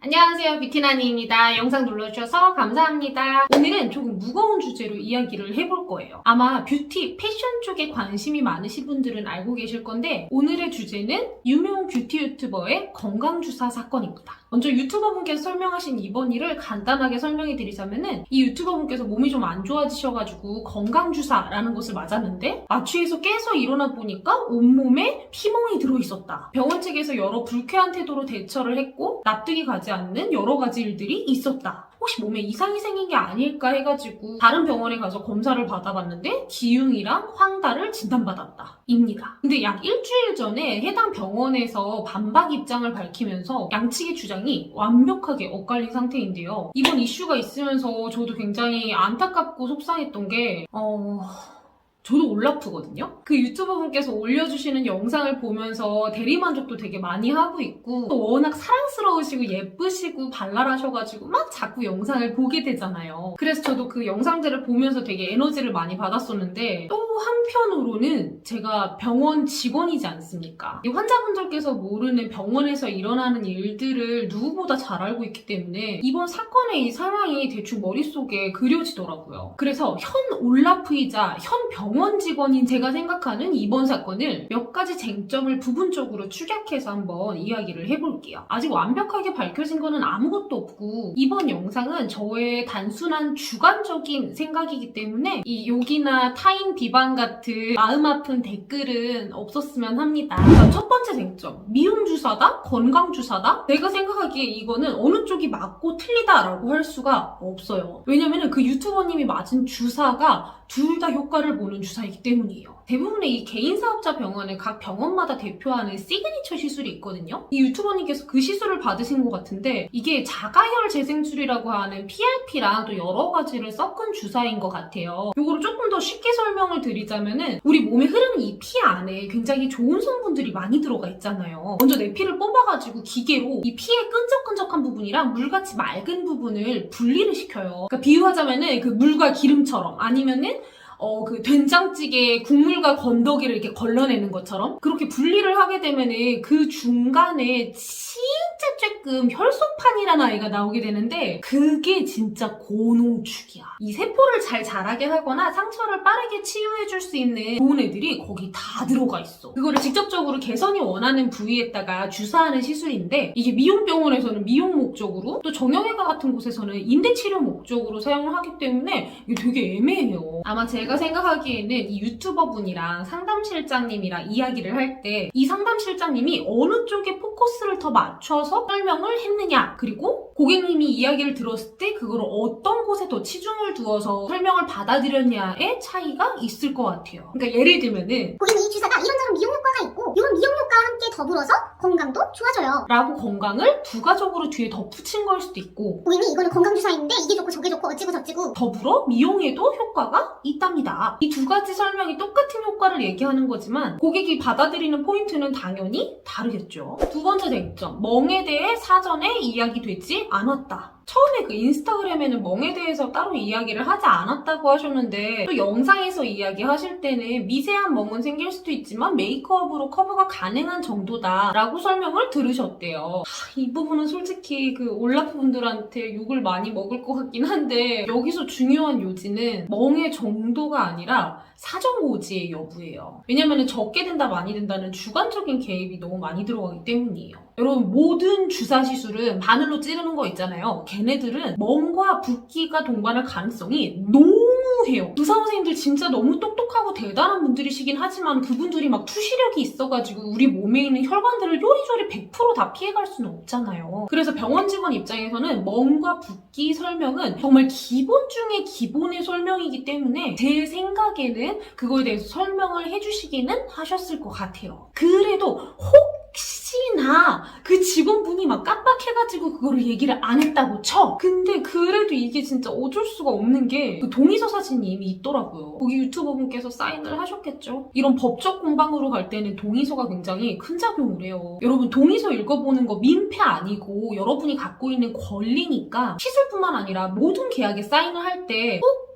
안녕하세요, 비티나니입니다. 영상 눌러주셔서 감사합니다. 오늘은 조금 무거운 주제로 이야기를 해볼 거예요. 아마 뷰티, 패션 쪽에 관심이 많으신 분들은 알고 계실 건데 오늘의 주제는 유명 뷰티 유튜버의 건강주사 사건입니다. 먼저 유튜버분께서 설명하신 이번 일을 간단하게 설명해 드리자면은 이 유튜버분께서 몸이 좀 안 좋아지셔가지고 건강주사라는 것을 맞았는데 마취해서 깨서 일어나 보니까 온몸에 피멍이 들어있었다. 병원 측에서 여러 불쾌한 태도로 대처를 했고 납득이 가지 않는 여러 가지 일들이 있었다. 혹시 몸에 이상이 생긴 게 아닐까 해가지고 다른 병원에 가서 검사를 받아봤는데 기흉이랑 황달을 진단받았다 입니다. 근데 약 일주일 전에 해당 병원에서 반박 입장을 밝히면서 양측의 주장이 완벽하게 엇갈린 상태인데요. 이번 이슈가 있으면서 저도 굉장히 안타깝고 속상했던 게 저도 올라프거든요? 그 유튜버분께서 올려주시는 영상을 보면서 대리만족도 되게 많이 하고 있고 또 워낙 사랑스러우시고 예쁘시고 발랄하셔가지고 막 자꾸 영상을 보게 되잖아요. 그래서 저도 그 영상들을 보면서 되게 에너지를 많이 받았었는데 또 한편으로는 제가 병원 직원이지 않습니까? 이 환자분들께서 모르는 병원에서 일어나는 일들을 누구보다 잘 알고 있기 때문에 이번 사건의 이 상황이 대충 머릿속에 그려지더라고요. 그래서 현 올라프이자 현 병원 직원인 제가 생각하는 이번 사건을 몇 가지 쟁점을 부분적으로 축약해서 한번 이야기를 해볼게요. 아직 완벽하게 밝혀진 거는 아무것도 없고 이번 영상은 저의 단순한 주관적인 생각이기 때문에 이 욕이나 타인 비방 같은 마음 아픈 댓글은 없었으면 합니다. 자, 첫 번째 쟁점. 미용주사다? 건강주사다? 내가 생각하기에 이거는 어느 쪽이 맞고 틀리다라고 할 수가 없어요. 왜냐면 그 유튜버님이 맞은 주사가 둘 다 효과를 보는 주사이기 때문이에요. 대부분의 이 개인 사업자 병원은 각 병원마다 대표하는 시그니처 시술이 있거든요. 이 유튜버님께서 그 시술을 받으신 것 같은데 이게 자가혈 재생술이라고 하는 PRP랑 또 여러 가지를 섞은 주사인 것 같아요. 이거를 조금 더 쉽게 설명을 드리자면은 우리 몸에 흐르는 이 피 안에 굉장히 좋은 성분들이 많이 들어가 있잖아요. 먼저 내 피를 뽑아가지고 기계로 이 피의 끈적끈적한 부분이랑 물같이 맑은 부분을 분리를 시켜요. 그러니까 비유하자면은 그 물과 기름처럼 아니면은 그 된장찌개 국물과 건더기를 이렇게 걸러내는 것처럼 그렇게 분리를 하게 되면은 그 중간에 진짜 조금 혈소판이라는 아이가 나오게 되는데 그게 진짜 고농축이야. 이 세포를 잘 자라게 하거나 상처를 빠르게 치유해줄 수 있는 좋은 애들이 거기 다 들어가 있어. 그거를 직접적으로 개선이 원하는 부위에다가 주사하는 시술인데 이게 미용병원에서는 미용 목적으로 또 정형외과 같은 곳에서는 인대치료 목적으로 사용을 하기 때문에 이게 되게 애매해요. 아마 제가 생각하기에는 이 유튜버분이랑 상담실장님이랑 이야기를 할 때 이 상담실장님이 어느 쪽에 포커스를 더 맞춰서 설명을 했느냐 그리고 고객님이 이야기를 들었을 때 그걸 어떤 곳에 더 치중을 두어서 설명을 받아들였냐의 차이가 있을 것 같아요. 그러니까 예를 들면은 고객님 이 주사가 이런저런 미용 효과가 있고 이런 미용 효과와 함께 더불어서 건강도 좋아져요. 라고 건강을 부가적으로 뒤에 덧붙인 걸 수도 있고 고객님 이거는 건강 주사인데 이게 좋고 저게 좋고 어찌고 저찌고 더불어 미용에도 효과가 있답니다. 이 두 가지 설명이 똑같은 효과를 얘기하는 거지만 고객이 받아들이는 포인트는 당연히 다르겠죠. 두 번째 쟁점, 멍에 대해 사전에 이야기되지 않았다. 처음에 그 인스타그램에는 멍에 대해서 따로 이야기를 하지 않았다고 하셨는데 또 영상에서 이야기하실 때는 미세한 멍은 생길 수도 있지만 메이크업으로 커버가 가능한 정도다 라고 설명을 들으셨대요. 이 부분은 솔직히 그 올라프 분들한테 욕을 많이 먹을 것 같긴 한데 여기서 중요한 요지는 멍의 정도가 아니라 사정고지의 여부예요. 왜냐면 적게 된다 많이 된다는 주관적인 개입이 너무 많이 들어가기 때문이에요. 여러분 모든 주사 시술은 바늘로 찌르는 거 있잖아요. 걔네들은 멍과 붓기가 동반할 가능성이 너무해요. 의사 선생님들 진짜 너무 똑똑하고 대단한 분들이시긴 하지만 그분들이 막 투시력이 있어가지고 우리 몸에 있는 혈관들을 요리조리 100% 다 피해갈 수는 없잖아요. 그래서 병원 직원 입장에서는 멍과 붓기 설명은 정말 기본 중에 기본의 설명이기 때문에 제 생각에는 그거에 대해서 설명을 해주시기는 하셨을 것 같아요. 그래도 혹시나 그 직원분이 막 깜빡해가지고 그거를 얘기를 안 했다고 쳐. 근데 그래도 이게 진짜 어쩔 수가 없는 게 그 동의서 사진이 이미 있더라고요. 거기 유튜버분께서 사인을 하셨겠죠. 이런 법적 공방으로 갈 때는 동의서가 굉장히 큰 작용을 해요. 여러분 동의서 읽어보는 거 민폐 아니고 여러분이 갖고 있는 권리니까 시술뿐만 아니라 모든 계약에 사인을 할 때 꼭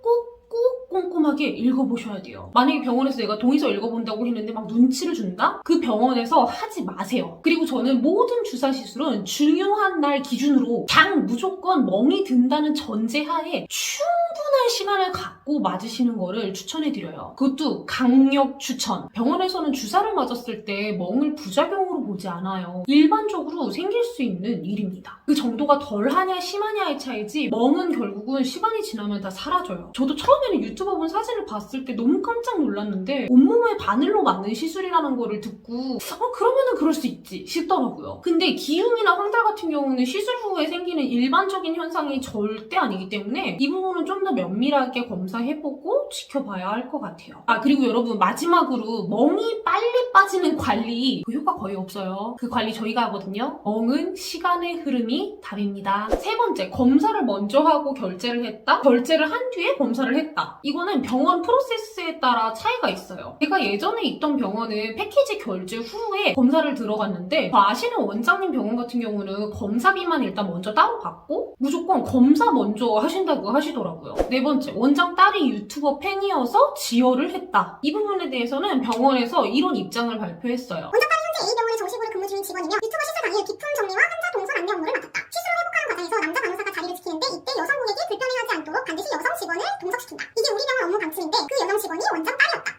꼼꼼하게 읽어보셔야 돼요. 만약에 병원에서 내가 동의서 읽어본다고 했는데 막 눈치를 준다? 그 병원에서 하지 마세요. 그리고 저는 모든 주사 시술은 중요한 날 기준으로 그냥 무조건 멍이 든다는 전제하에 충분한 시간을 갖고 맞으시는 거를 추천해드려요. 그것도 강력 추천. 병원에서는 주사를 맞았을 때 멍을 부작용으로 보지 않아요. 일반적으로 생길 수 있는 일입니다. 그 정도가 덜하냐 심하냐의 차이지 멍은 결국은 시간이 지나면 다 사라져요. 저도 처음에는 유튜버분 사진을 봤을 때 너무 깜짝 놀랐는데 온몸에 바늘로 맞는 시술이라는 거를 듣고 그러면은 그럴 수 있지 싶더라고요. 근데 기흉이나 황달 같은 경우는 시술 후에 생기는 일반적인 현상이 절대 아니기 때문에 이 부분은 좀 더 면밀하게 검사해보고 지켜봐야 할 것 같아요. 그리고 여러분 마지막으로 멍이 빨리 빠지는 관리 그 효과 거의 없어요. 그 관리 저희가 하거든요. 멍은 시간의 흐름이 답입니다. 세 번째, 검사를 먼저 하고 결제를 했다? 결제를 한 뒤에 검사를 했다. 이거는 병원 프로세스에 따라 차이가 있어요. 제가 예전에 있던 병원은 패키지 결제 후에 검사를 들어갔는데 저 아시는 원장님 병원 같은 경우는 검사비만 일단 먼저 따로 받고 무조건 검사 먼저 하신다고 하시더라고요. 네 번째, 원장 딸이 유튜버 팬이어서 지혈을 했다. 이 부분에 대해서는 병원에서 이런 입장을 발표했어요. 원장 딸이 현재 A병원에 정식으로 근무 중인 직원이며 유튜버 시술 당일 비품 정리와 환자 동선 안내 업무를 맡았다. 시술을 회복하는 과정에서 남자 간호사가 자리를 지키는데 이때 여성 고객이 불편해하지 않도록 반드시 여성 직원을 동석시킨다. 이게 우리 병원 업무 방침인데 그 여성 직원이 원장 딸이었다.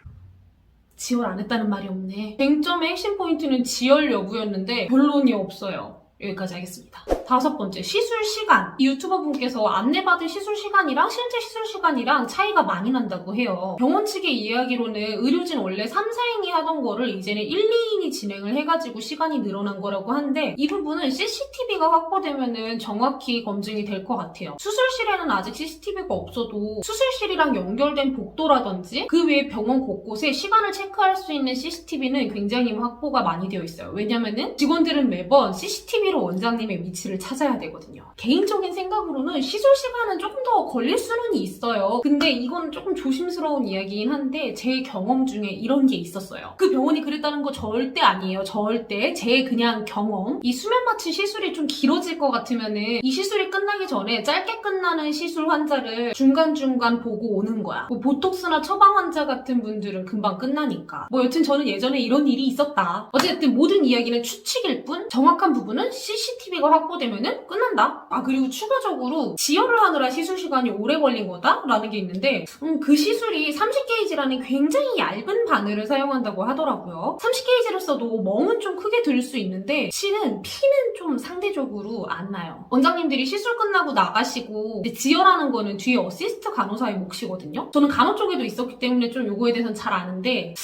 지혈 안 했다는 말이 없네. 쟁점의 핵심 포인트는 지혈 여부였는데 결론이 없어요. 여기까지 하겠습니다. 다섯 번째, 시술 시간. 이 유튜버 분께서 안내받은 시술 시간이랑 실제 시술 시간이랑 차이가 많이 난다고 해요. 병원 측의 이야기로는 의료진 원래 3, 4인이 하던 거를 이제는 1, 2인이 진행을 해가지고 시간이 늘어난 거라고 하는데 이 부분은 CCTV가 확보되면은 정확히 검증이 될 것 같아요. 수술실에는 아직 CCTV가 없어도 수술실이랑 연결된 복도라든지 그 외에 병원 곳곳에 시간을 체크할 수 있는 CCTV는 굉장히 확보가 많이 되어 있어요. 왜냐면은 직원들은 매번 CCTV로 원장님의 위치를 찾아야 되거든요. 개인적인 생각으로는 시술 시간은 조금 더 걸릴 수는 있어요. 근데 이건 조금 조심스러운 이야기긴 한데 제 경험 중에 이런 게 있었어요. 그 병원이 그랬다는 거 절대 아니에요. 절대. 제 그냥 경험. 이 수면 마취 시술이 좀 길어질 것 같으면은 이 시술이 끝나기 전에 짧게 끝나는 시술 환자를 중간중간 보고 오는 거야. 뭐 보톡스나 처방 환자 같은 분들은 금방 끝나니까. 여튼 저는 예전에 이런 일이 있었다. 어쨌든 모든 이야기는 추측일 뿐 정확한 부분은 CCTV가 확보되면은 끝난다. 그리고 추가적으로 지혈을 하느라 시술 시간이 오래 걸린 거다라는 게 있는데 그 시술이 30게이지라는 굉장히 얇은 바늘을 사용한다고 하더라고요. 30게이지를 써도 멍은 좀 크게 들 수 있는데 실은 피는 좀 상대적으로 안 나요. 원장님들이 시술 끝나고 나가시고 지혈하는 거는 뒤에 어시스트 간호사의 몫이거든요. 저는 간호 쪽에도 있었기 때문에 좀 요거에 대해서는 잘 아는데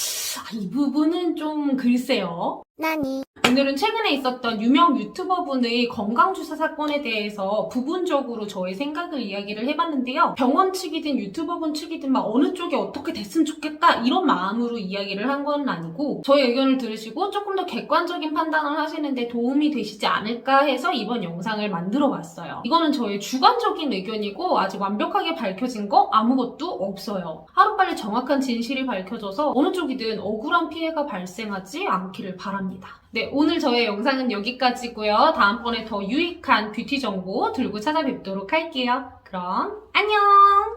이 부분은 좀 글쎄요. 오늘은 최근에 있었던 유명 유튜버분의 건강주사 사건에 대해서 부분적으로 저의 생각을 이야기를 해봤는데요. 병원 측이든 유튜버분 측이든 막 어느 쪽이 어떻게 됐으면 좋겠다 이런 마음으로 이야기를 한 건 아니고 저의 의견을 들으시고 조금 더 객관적인 판단을 하시는데 도움이 되시지 않을까 해서 이번 영상을 만들어봤어요. 이거는 저의 주관적인 의견이고 아직 완벽하게 밝혀진 거 아무것도 없어요. 하루빨리 정확한 진실이 밝혀져서 어느 쪽이든 억울한 피해가 발생하지 않기를 바랍니다. 네, 오늘 저의 영상은 여기까지고요. 다음번에 더 유익한 뷰티 정보 들고 찾아뵙도록 할게요. 그럼 안녕!